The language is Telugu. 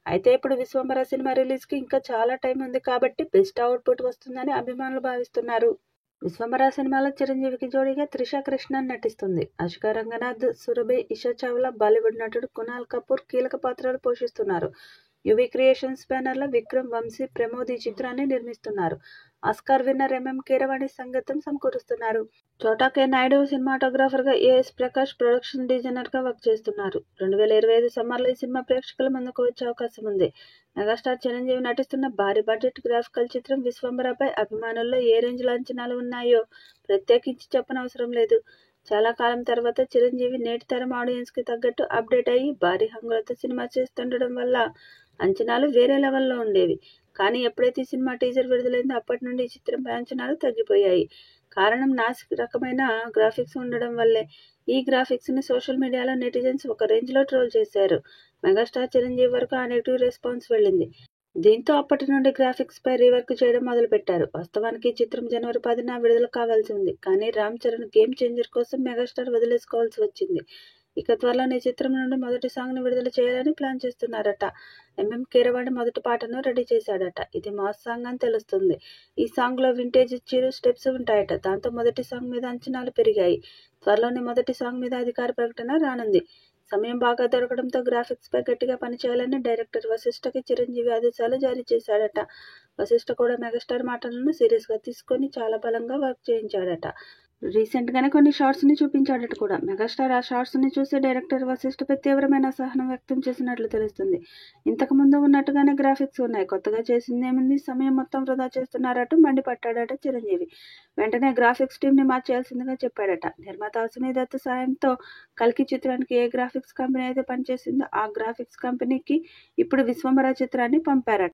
అయితే ఇప్పుడు విశ్వంబర సినిమా రిలీజ్కి ఇంకా చాలా టైం ఉంది కాబట్టి బెస్ట్ అవుట్పుట్ వస్తుందని అభిమానులు భావిస్తున్నారు. విశ్వంబర సినిమాలో చిరంజీవికి జోడీగా త్రిష కృష్ణన్ నటిస్తుంది. అశికా రంగనాథ్, సురభి, ఇషా చావ్లా, బాలీవుడ్ నటుడు కునాల్ కపూర్ కీలక పాత్రలు పోషిస్తున్నారు. యువి క్రియేషన్స్ బ్యానర్లో విక్రమ్, వంశీ, ప్రమోద్ ఈ చిత్రాన్ని నిర్మిస్తున్నారు. ఆస్కార్ విన్నర్ ఎంఎం కీరవాణి సంగీతం సమకూరుస్తున్నారు. చోటా కె నాయుడు సినిమాటోగ్రాఫర్గా, ఏఎస్ ప్రకాష్ ప్రొడక్షన్ డిజైనర్గా వర్క్ చేస్తున్నారు. 2025 సమ్మర్లో ఈ సినిమా ప్రేక్షకుల ముందుకు వచ్చే అవకాశం ఉంది. మెగాస్టార్ చిరంజీవి నటిస్తున్న భారీ బడ్జెట్ గ్రాఫికల్ చిత్రం విశ్వంబరపై అభిమానుల్లో ఏ రేంజ్లో అంచనాలు ఉన్నాయో ప్రత్యేకించి చెప్పనవసరం లేదు. చాలా కాలం తర్వాత చిరంజీవి నేటి తరం ఆడియన్స్కి తగ్గట్టు అప్డేట్ అయ్యి భారీ హంగులతో సినిమా చేస్తుండడం వల్ల అంచనాలు వేరే లెవెల్లో ఉండేవి. కానీ ఎప్పుడైతే ఈ సినిమా టీజర్ విడుదలైందో అప్పటి నుండి ఈ చిత్రంపై అంచనాలు తగ్గిపోయాయి. కారణం నాసి రకమైన గ్రాఫిక్స్ ఉండడం వల్లే. ఈ గ్రాఫిక్స్ని సోషల్ మీడియాలో నెటిజన్స్ ఒక రేంజ్లో ట్రోల్ చేశారు. మెగాస్టార్ చిరంజీవి వరకు ఆ నెగిటివ్ రెస్పాన్స్ వెళ్ళింది. దీంతో అప్పటి నుండి గ్రాఫిక్స్పై రీవర్క్ చేయడం మొదలుపెట్టారు. వాస్తవానికి ఈ చిత్రం జనవరి 10న విడుదల కావాల్సి ఉంది. కానీ రామ్ చరణ్ గేమ్ చేంజర్ కోసం మెగాస్టార్ వదిలేసుకోవాల్సి వచ్చింది. ఇక త్వరలోనే ఈ చిత్రం నుండి మొదటి సాంగ్ను విడుదల చేయాలని ప్లాన్ చేస్తున్నారట. ఎంఎం కీరవాణి మొదటి పాటను రెడీ చేశాడట. ఇది మాస్ సాంగ్ అని తెలుస్తుంది. ఈ సాంగ్లో వింటేజ్ చిరు స్టెప్స్ ఉంటాయట. దాంతో మొదటి సాంగ్ మీద అంచనాలు పెరిగాయి. త్వరలోనే మొదటి సాంగ్ మీద అధికార ప్రకటన రానుంది. సమయం బాగా దొరకడంతో గ్రాఫిక్స్పై గట్టిగా పనిచేయాలని డైరెక్టర్ వశిష్ఠకి చిరంజీవి ఆదేశాలు జారీ చేశాడట. వశిష్ఠ కూడా మెగాస్టార్ మాటలను సీరియస్గా తీసుకొని చాలా బలంగా వర్క్ చేయించాడట. రీసెంట్గానే కొన్ని షార్ట్స్ని చూపించాడట కూడా. మెగాస్టార్ ఆ షార్ట్స్ని చూసి డైరెక్టర్ వశిష్ఠపై తీవ్రమైన అసహనం వ్యక్తం చేసినట్లు తెలుస్తుంది. ఇంతకు ముందు ఉన్నట్టుగానే గ్రాఫిక్స్ ఉన్నాయి, కొత్తగా చేసిందేముంది, సమయం మొత్తం వృధా చేస్తున్నారట మండిపడ్డాడట చిరంజీవి. వెంటనే గ్రాఫిక్స్ టీమ్ని మార్చేయాల్సిందిగా చెప్పాడట. నిర్మాత అశ్విని దత్ సాయంతో కల్కి చిత్రానికి ఏ గ్రాఫిక్స్ కంపెనీ అయితే పనిచేసిందో ఆ గ్రాఫిక్స్ కంపెనీకి ఇప్పుడు విశ్వంబర చిత్రాన్ని పంపారట.